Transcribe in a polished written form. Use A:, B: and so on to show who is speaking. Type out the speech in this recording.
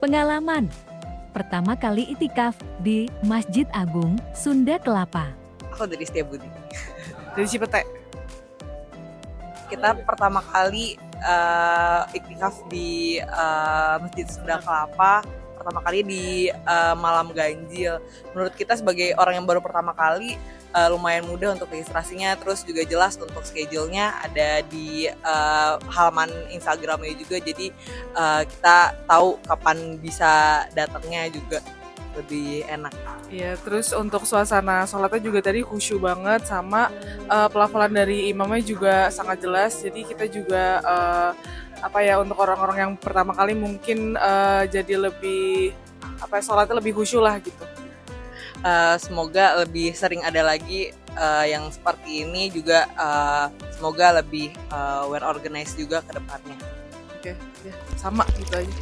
A: Pengalaman pertama kali itikaf di Masjid Agung Sunda Kelapa.
B: Aku dari Setiabudi.
C: Dari Cipete.
B: Kita pertama kali itikaf di Masjid Sunda Kelapa, pertama kali di malam ganjil. Menurut kita sebagai orang yang baru pertama kali, lumayan mudah untuk registrasinya, terus juga jelas untuk schedule-nya ada di halaman Instagramnya juga, jadi kita tahu kapan bisa datangnya juga lebih enak.
C: Iya, terus untuk suasana sholatnya juga tadi khusyuk banget, sama pelafalan dari imamnya juga sangat jelas. Jadi kita juga untuk orang-orang yang pertama kali mungkin jadi lebih sholatnya lebih khusyuk lah gitu.
B: Semoga lebih sering ada lagi yang seperti ini juga, semoga lebih well organized juga ke depannya.
C: Oke, ya, sama gitu aja.